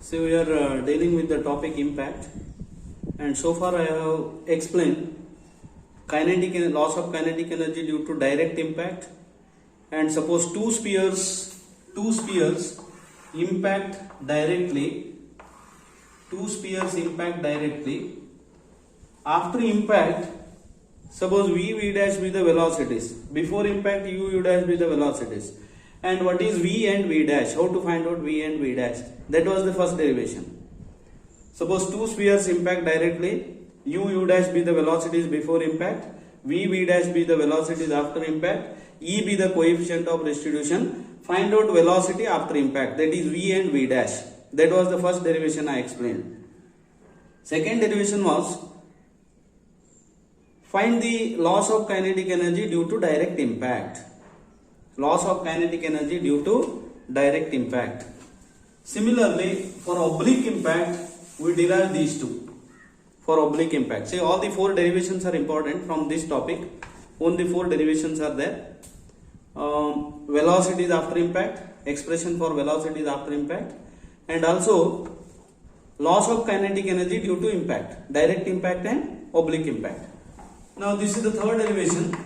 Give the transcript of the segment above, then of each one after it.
So we are dealing with the topic impact, and so far I have explained loss of kinetic energy due to direct impact. And suppose two spheres impact directly. Two spheres impact directly. After impact, suppose v dash be the velocities. Before impact, u dash be the velocities. And what is v and v dash? How to find out v and v dash? That was the first derivation. Suppose two spheres impact directly, u dash be the velocities before impact, v dash be the velocities after impact, e be the coefficient of restitution. Find out velocity after impact, that is v and v dash. That was the first derivation I explained. Second derivation was find the loss of kinetic energy due to direct impact. Loss of kinetic energy due to direct impact. Similarly, for oblique impact, we derive these two. For oblique impact, see, all the four derivations are important from this topic. Only four derivations are there. Velocities after impact, expression for velocities after impact, and also loss of kinetic energy due to impact, direct impact and oblique impact. Now this is the third derivation.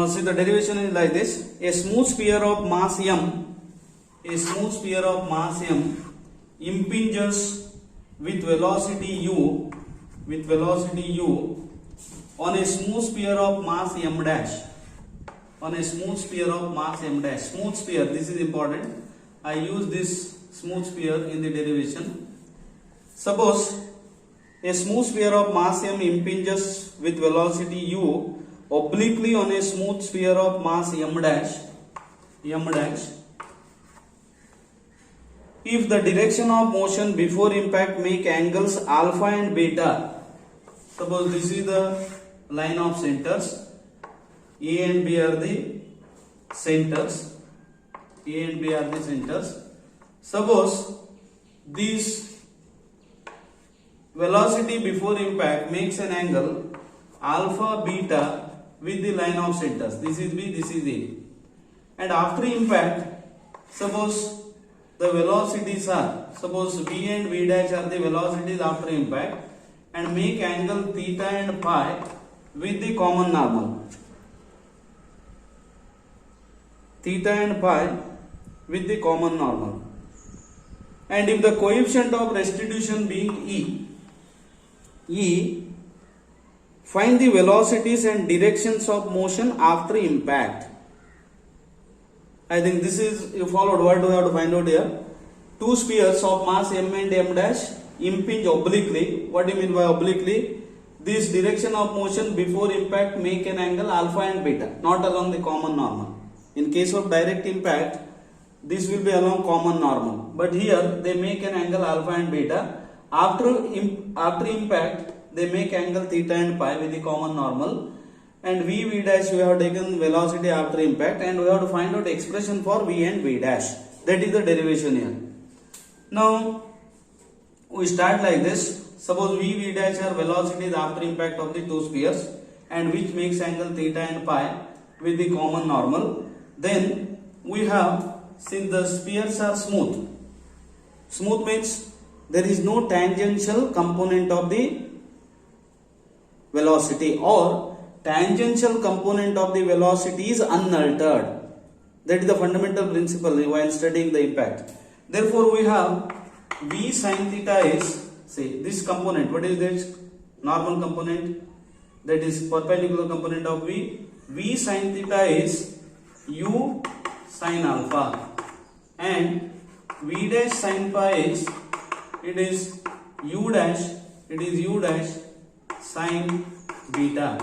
See, the derivation is like this: a smooth sphere of mass m, impinges with velocity u on a smooth sphere of mass m dash. Smooth sphere, this is important. I use this smooth sphere in the derivation. Suppose a smooth sphere of mass m impinges with velocity u obliquely on a smooth sphere of mass m dash. If the direction of motion before impact make angles alpha and beta, suppose this is the line of centers, A and B are the centers. Suppose this velocity before impact makes an angle alpha beta with the line of centers. This is B, this is A. And after impact, suppose the velocities are, suppose V and V dash are the velocities after impact, and make angle theta and phi with the common normal. And if the coefficient of restitution being E, find the velocities and directions of motion after impact. I think this is, you followed. What do we have to find out here? Two spheres of mass m and m dash impinge obliquely. What do you mean by obliquely? This direction of motion before impact make an angle alpha and beta, not along the common normal. In case of direct impact, this will be along common normal. But here they make an angle alpha and beta. After impact, they make angle theta and pi with the common normal. And v dash, we have taken velocity after impact, and we have to find out expression for v and v dash. That is the derivation here. Now we start like this. Suppose v dash are velocities after impact of the two spheres, and which makes angle theta and pi with the common normal. Then we have, since the spheres are smooth means there is no tangential component of the velocity, or tangential component of the velocity is unaltered. That is the fundamental principle while studying the impact. Therefore we have v sin theta is, say, this component. What is this? Normal component, that is perpendicular component of v. V sin theta is u sin alpha, and v dash sin pi is, it is u dash sin beta.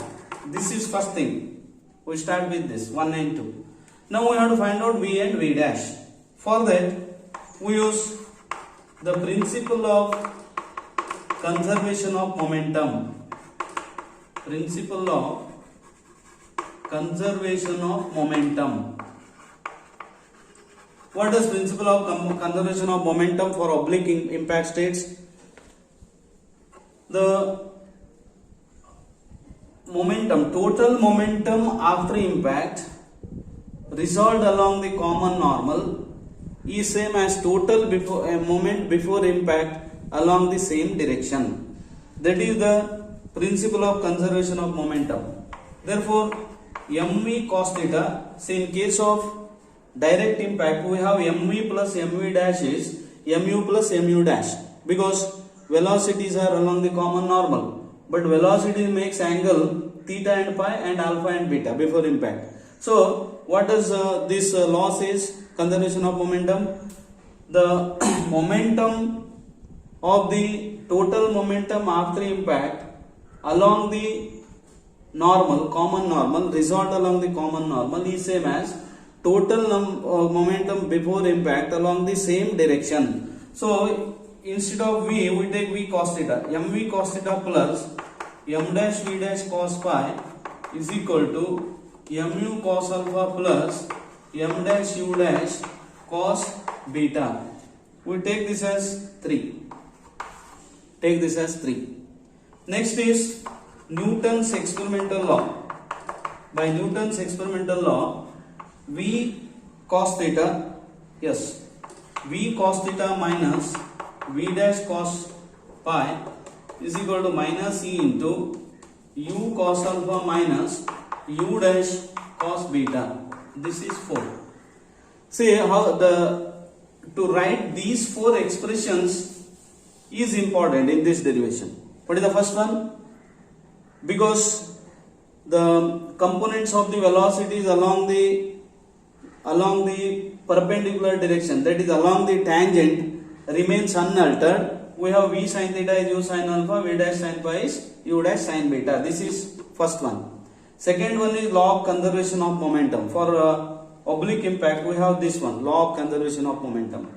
This is first thing. We start with this 1 and 2. Now we have to find out v and v dash. For that we use the principle of conservation of momentum. What does principle of conservation of momentum for oblique impact states? The momentum, total momentum after impact resolved along the common normal is same as total before a moment before impact along the same direction. That is the principle of conservation of momentum. Therefore, mv cos theta, say in case of direct impact we have mv plus mv dash is mu plus mu dash, because velocities are along the common normal, but velocity makes angle theta and pi and alpha and beta before impact. So what does this law says? Conservation of momentum. The momentum of the total momentum after impact along the normal, common normal, result along the common normal is same as total momentum before impact along the same direction. So instead of v, we take v cos theta. mv cos theta plus m dash v dash cos pi is equal to mu cos alpha plus m dash u dash cos beta. We take this as 3. Take this as 3. Next is Newton's experimental law. By Newton's experimental law, v cos theta, yes, v cos theta minus v dash cos pi is equal to minus e into u cos alpha minus u dash cos beta. This is 4. See how to write these 4 expressions is important in this derivation. What is the first one? Because the components of the velocities along the perpendicular direction, that is along the tangent, remains unaltered. We have v sin theta is u sin alpha, v dash sin pi is u dash sin beta. This is first one. Second one is law of conservation of momentum. For oblique impact, we have this one, law of conservation of momentum.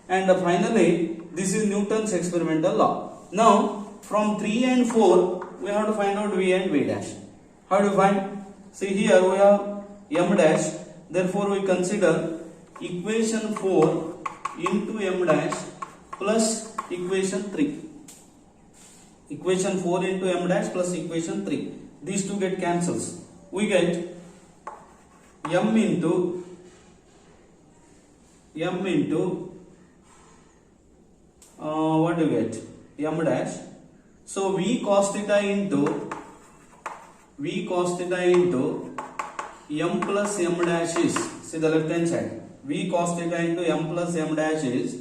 And finally, this is Newton's experimental law. Now, from 3 and 4, we have to find out v and v dash. How do we find? See here we have m dash. Therefore, we consider equation 4 into m dash plus equation 3. Equation 4 into m dash plus equation 3. These two get cancels. We get m into what do you get? M dash. So v cos theta into m plus m dash is, see the left hand side, v cos theta into m plus m dash is,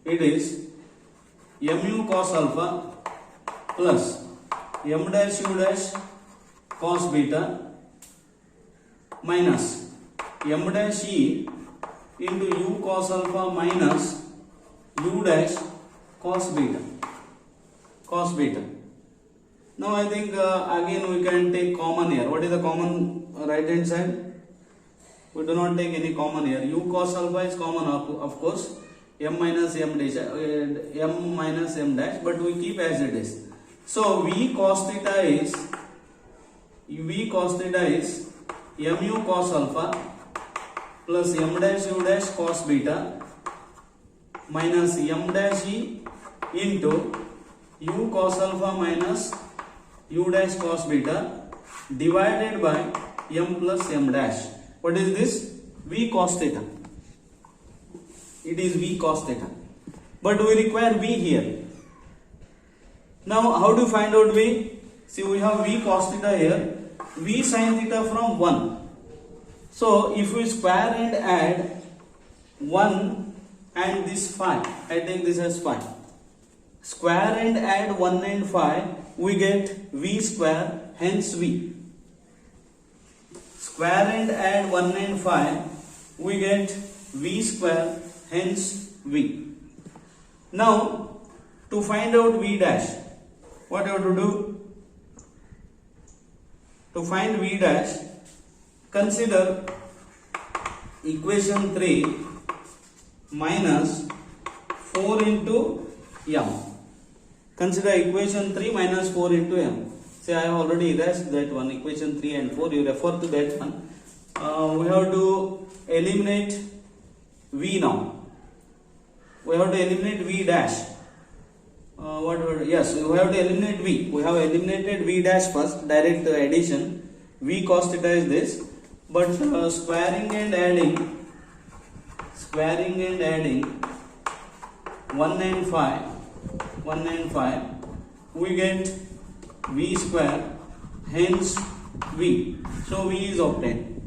it is mu cos alpha plus m dash u dash cos beta minus m dash e into u cos alpha minus u dash cos beta. Now I think again we can take common here. What is the common right hand side? We do not take any common here. U cos alpha is common of course. M minus m dash, but we keep as it is. So v cos theta is mu cos alpha plus m dash u dash cos beta minus m dash e into u cos alpha minus u dash cos beta divided by m plus m dash. What is this? V cos theta. It is v cos theta. But we require v here. Now how do you find out v? See, we have v cos theta here, v sin theta from 1. So if we square and add 1 and this 5, I take this as 5. Square and add 1 and 5, we get v square, hence v. Square and add 1 and 5, we get v square, hence v. Now to find out v dash, what you have to do? To find v dash, consider equation 3 minus 4 into m. Consider equation 3 minus 4 into m. Say I have already erased that one, equation 3 and 4, you refer to that one. We have to eliminate v now. We have to eliminate v dash. Yes, we have to eliminate v. We have eliminated v dash first, direct addition. V cos theta is this, but squaring and adding squaring and adding 1 and 5, we get v square, hence v. So v is obtained.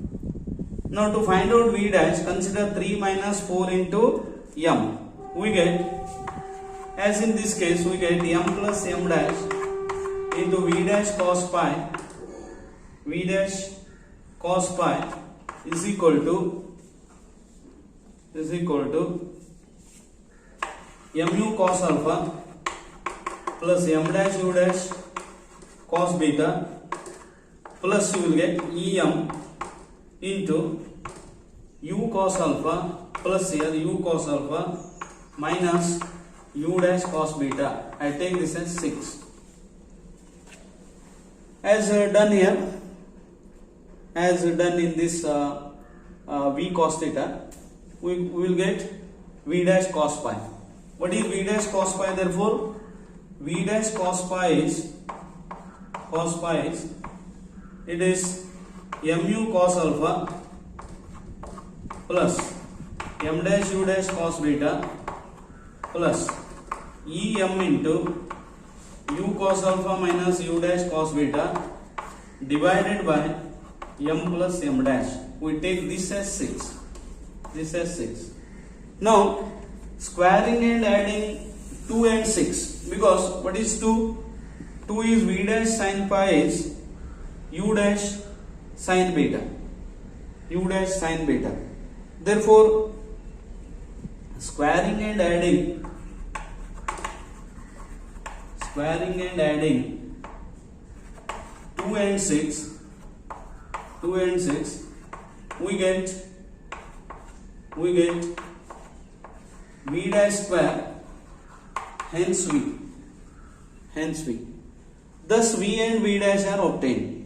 Now to find out v dash, consider 3 minus 4 into m. We get, as in this case, we get m plus m dash into v dash cos pi. V dash cos pi is equal to mu cos alpha plus m dash u dash cos beta plus you will get em into u cos alpha plus here u cos alpha minus u dash cos beta. I take this as 6. As done here, as done in this v cos theta, we will get v dash cos pi. What is v dash cos pi? Therefore, v dash cos pi is it is mu cos alpha plus m dash u dash cos beta plus em into u cos alpha minus u dash cos beta divided by m plus m dash. We take this as 6. Now squaring and adding 2 and 6, because what is 2? 2 is v dash sin pi is u dash sin beta. Therefore, squaring and adding 2 and 6, we get v dash square, hence v. Thus v and v dash are obtained.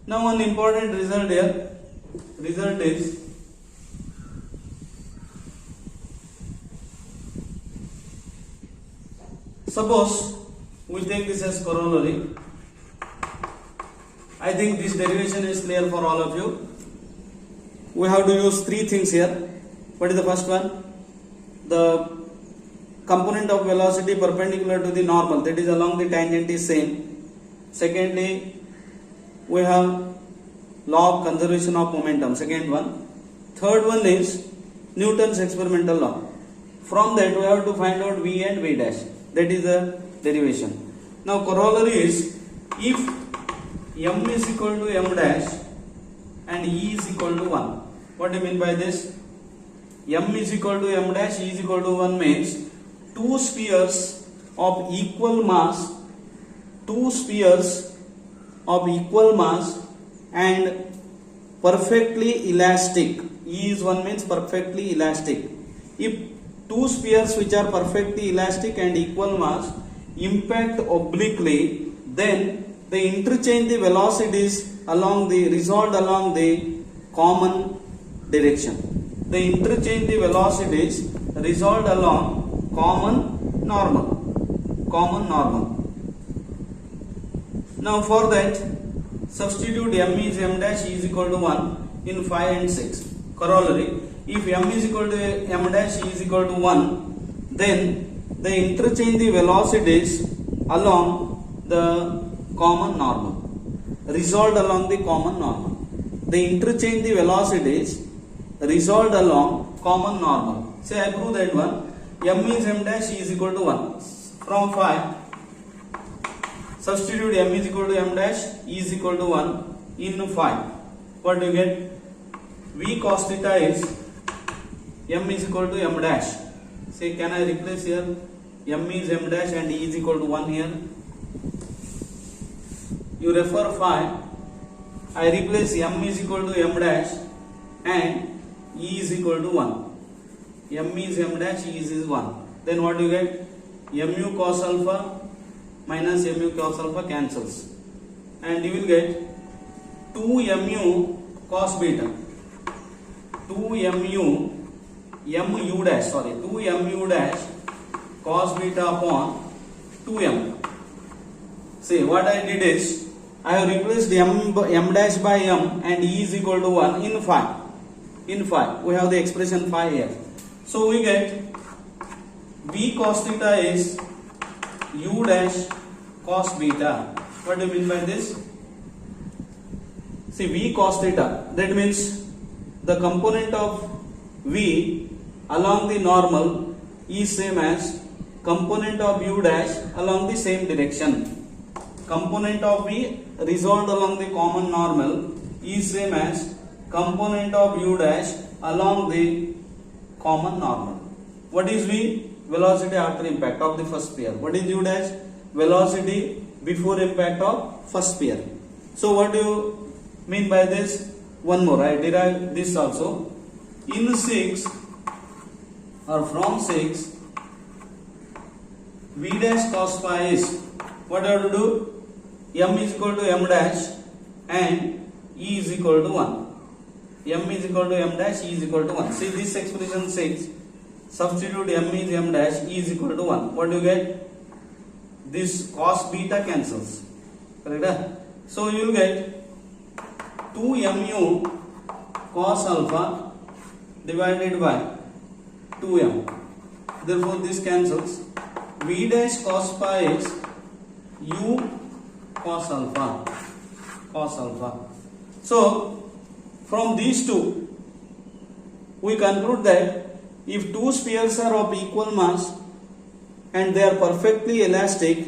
Now one important result here. Result is suppose we take this as corollary. I think this derivation is clear for all of you. We have to use 3 things here. What is the first one? The component of velocity perpendicular to the normal, that is along the tangent, is same. Secondly, we have law of conservation of momentum, second one. Third one is Newton's experimental law. From that we have to find out v and v dash. That is the derivation. Now corollary is, if m is equal to m dash and e is equal to 1. What do you mean by this? M is equal to m dash, e is equal to 1 means two spheres of equal mass and perfectly elastic. E is 1 means perfectly elastic. If two spheres which are perfectly elastic and equal mass impact obliquely, then they interchange the velocities resolved along the common direction. They interchange the velocities resolved along common normal. Now for that, substitute m is m dash, e is equal to 1 in 5 and 6. Corollary, if m is equal to m dash, e is equal to 1, then they interchange the velocities along the common normal, resolved along the common normal. They interchange the velocities resolved along common normal. Say I prove that one. M is m dash, e is equal to 1. From 5, substitute m is equal to m dash, e is equal to 1 in 5. What do you get? V cos theta is m is equal to m dash. Say, can I replace here? M is m dash and e is equal to 1 here. You refer 5. I replace m is equal to m dash and e is equal to 1. M is m dash, e is 1. Then what do you get? Mu cos alpha minus mu cos alpha cancels. And you will get 2mu cos beta. 2mu dash cos beta upon 2m. See, what I did is, I have replaced m dash by m and E is equal to 1 in phi. In phi, we have the expression phi here. So we get V cos theta is U dash cos beta. What do you mean by this? See, V cos theta, that means the component of V along the normal is same as component of U dash along the same direction. Component of V resolved along the common normal is same as component of U dash along the common normal. What is V? Velocity after impact of the first sphere. What is U dash? Velocity before impact of first sphere. So what do you mean by this? One more, I derive this also. In 6 or from 6, V dash cos phi is, what I have to do? M is equal to M dash and E is equal to 1. M is equal to M dash, E is equal to 1. See this expression 6, substitute M is M dash, E is equal to 1. What do you get? This cos beta cancels. Correct? So you will get 2mu cos alpha divided by 2m. Therefore this cancels. V dash cos phi is U cos alpha. Cos alpha. So from these two we conclude that if two spheres are of equal mass and they are perfectly elastic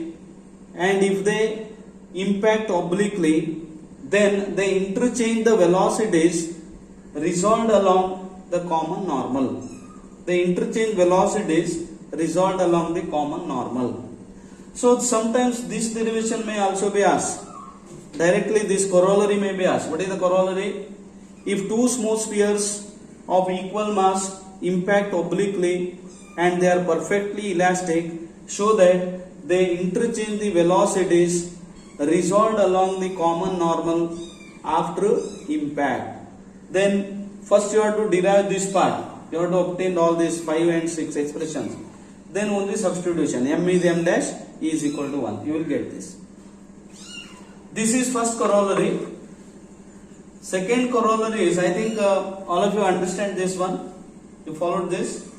and if they impact obliquely, then they interchange the velocities resolved along the common normal. They interchange velocities resolved along the common normal. So sometimes this derivation may also be asked. Directly this corollary may be asked. What is the corollary? If two smooth spheres of equal mass impact obliquely and they are perfectly elastic, show that they interchange the velocities resolved along the common normal after impact. Then first you have to derive this part. You have to obtain all these 5 and 6 expressions. Then only substitution. M is M dash, E is equal to 1. You will get this. This is first corollary. Second corollary is, I think all of you understand this one. You followed this.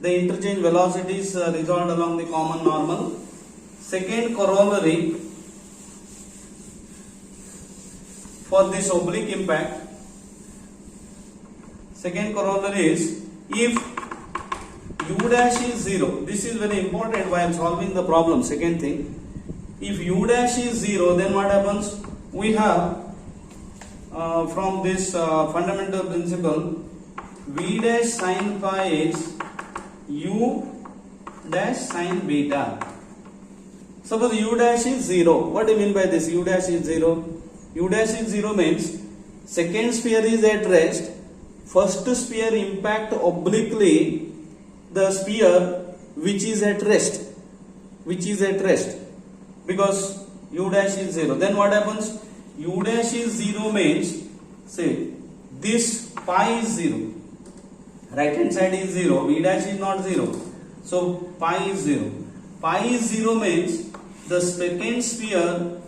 The interchange velocities resolved along the common normal. Second corollary for this oblique impact. Second corollary is, if U dash is 0, this is very important while solving the problem. Second thing, if U dash is 0, then what happens? We have from this fundamental principle, V dash sin phi is U dash sin beta. Suppose U dash is 0. What do you mean by this? U dash is 0. U dash is 0 means second sphere is at rest. First sphere impact obliquely the sphere which is at rest. Which is at rest. Because U dash is 0. Then what happens? U dash is 0 means, say, this pi is 0. Right hand side is 0. V dash is not 0. So pi is 0. Pi is 0 means the second sphere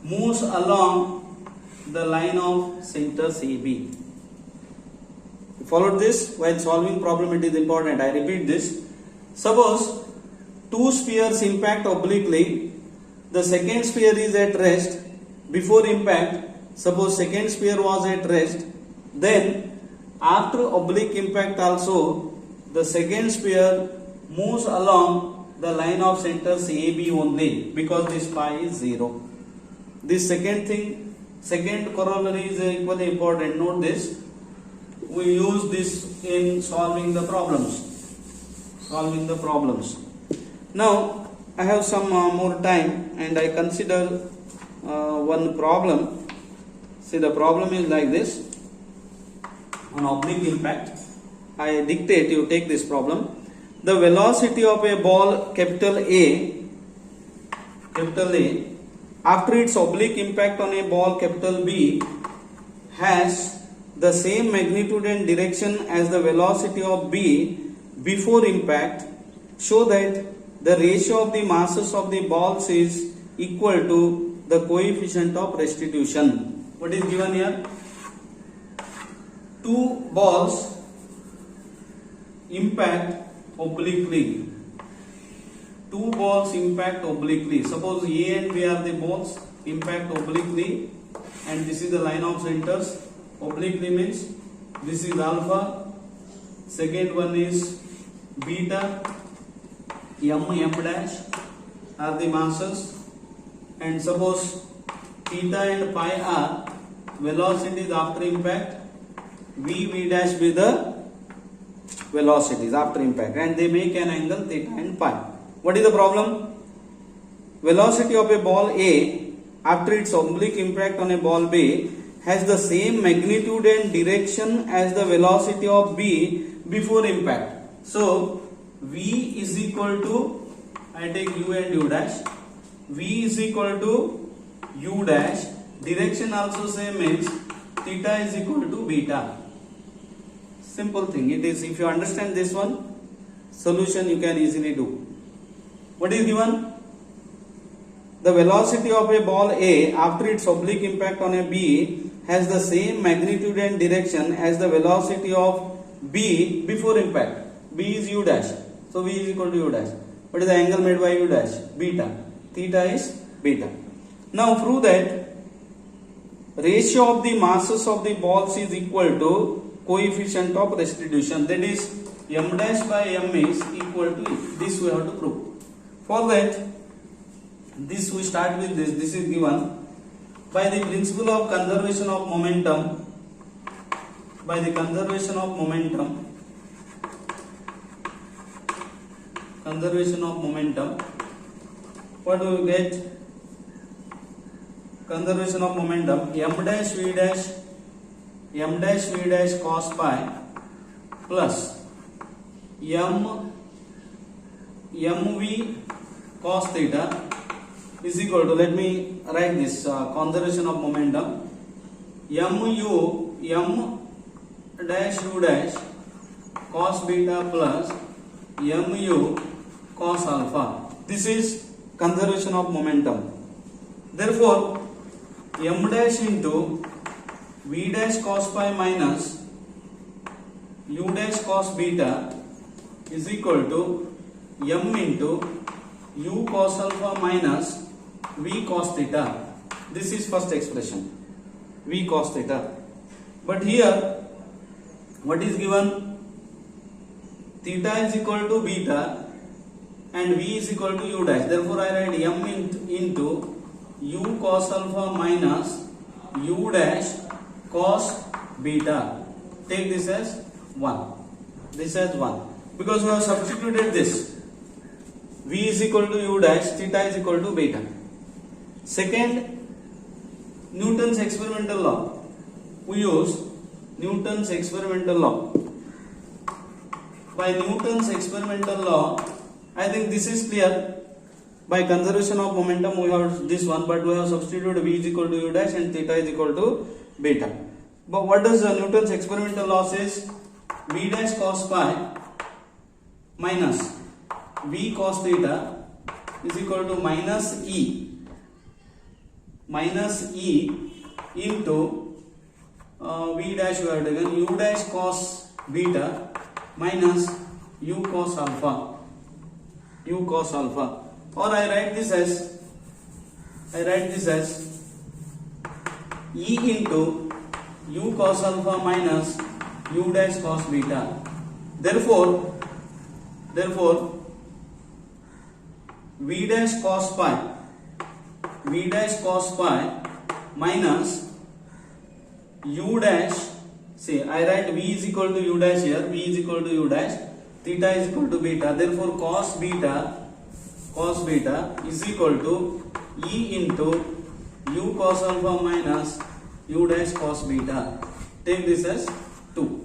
moves along the line of center AB. You followed this? While solving problem it is important. I repeat this. Suppose two spheres impact obliquely. The second sphere is at rest. Before impact, suppose second sphere was at rest. Then after oblique impact also, the second sphere moves along the line of centers AB only, because this pi is 0. This second thing, second corollary is equally important. Note this. We use this in solving the problems. Solving the problems. Now I have some more time and I consider one problem. See, the problem is like this. On oblique impact, I dictate, you take this problem. The velocity of a ball capital A after its oblique impact on a ball capital B has the same magnitude and direction as the velocity of B before impact. Show that the ratio of the masses of the balls is equal to the coefficient of restitution. What is given here? Two balls impact obliquely. Two balls impact obliquely. Suppose A and B are the balls impact obliquely, and this is the line of centers. Obliquely means this is alpha, second one is beta, m dash are the masses, and suppose theta and pi are velocities after impact, v dash be the velocities after impact, and they make an angle theta and pi. What is the problem? Velocity of a ball A after its oblique impact on a ball B has the same magnitude and direction as the velocity of B before impact. So V is equal to, I take U and U dash, V is equal to U dash, direction also same means theta is equal to beta. Simple thing it is. If you understand this one, solution you can easily do. What is given? The velocity of a ball A after its oblique impact on a B has the same magnitude and direction as the velocity of B before impact. B is U dash. So V is equal to U dash. What is the angle made by U dash? Beta. Theta is beta. Now prove that ratio of the masses of the balls is equal to coefficient of restitution. That is m dash by m is equal to E. This we have to prove. For that, this we start with this. This is given by the principle of conservation of momentum. By the conservation of momentum. Conservation of momentum. What do we get? Conservation of momentum. M dash V dash cos pi plus mv cos theta is equal to, let me write this conservation of momentum, m dash u dash cos beta plus mu cos alpha. This is conservation of momentum. Therefore m dash into v dash cos pi minus u dash cos beta is equal to m into u cos alpha minus v cos theta. This is first expression, v cos theta. But here what is given? Theta is equal to beta and v is equal to u dash. Therefore I write m into u cos alpha minus u dash cos beta. Take this as 1. This as 1. Because we have substituted this. V is equal to u dash, theta is equal to beta. Second, Newton's experimental law. We use Newton's experimental law. By Newton's experimental law, I think this is clear. By conservation of momentum we have this one, but we have substituted v is equal to u dash and theta is equal to beta. But what does Newton's experimental law says? V dash cos pi minus v cos theta is equal to minus e into v dash we have taken u dash cos beta minus u cos alpha, or I write this as e into u cos alpha minus u dash cos beta. Therefore v dash cos pi minus u dash, see I write v is equal to u dash here, v is equal to u dash, theta is equal to beta. Therefore cos beta is equal to e into u cos alpha minus u dash cos beta. Take this as 2.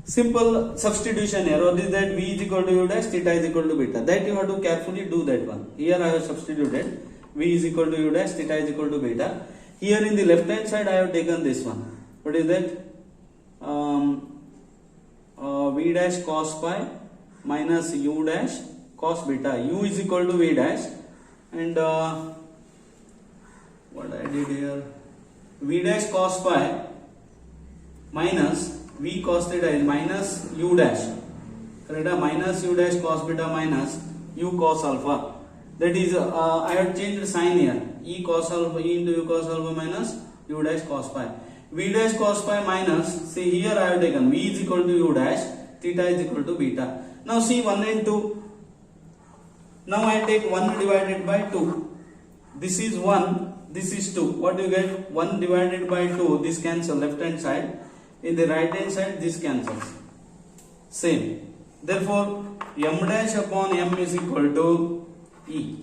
Simple substitution here. What is that? V is equal to u dash, theta is equal to beta. That you have to carefully do that one. Here I have substituted v is equal to u dash, theta is equal to beta. Here in the left hand side I have taken this one. What is that? V dash cos pi minus u dash cos beta. U is equal to v dash and what I did here, v dash cos phi minus v cos theta is minus u dash, correct? Minus u dash cos beta minus u cos alpha. That is, I have changed the sign here. E cos alpha, e into u cos alpha minus u dash cos phi. V dash cos phi minus, see here I have taken v is equal to u dash, theta is equal to beta. Now see 1 and 2. Now I take 1 divided by 2. This is 1, this is 2. What do you get? 1 divided by 2, this cancel left hand side. In the right hand side, this cancels. Same. Therefore, m dash upon m is equal to E.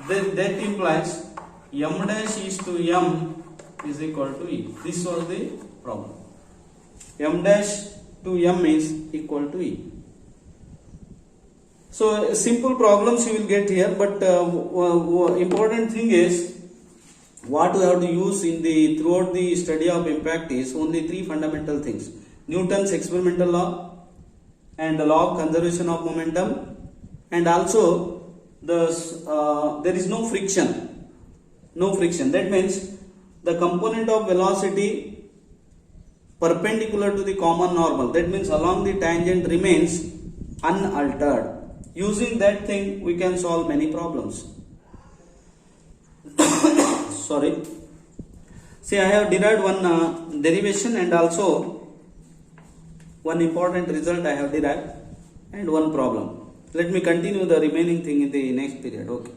That implies m dash is to m is equal to E. This was the problem. M dash to m is equal to E. So simple problems you will get here, but important thing is what we have to use in the throughout the study of impact is only 3 fundamental things: Newton's experimental law, and the law of conservation of momentum, and also there is no friction. No friction. That means the component of velocity perpendicular to the common normal. That means along the tangent remains unaltered. Using that thing, we can solve many problems. Sorry. See, I have derived one derivation and also one important result I have derived and one problem. Let me continue the remaining thing in the next period. Okay.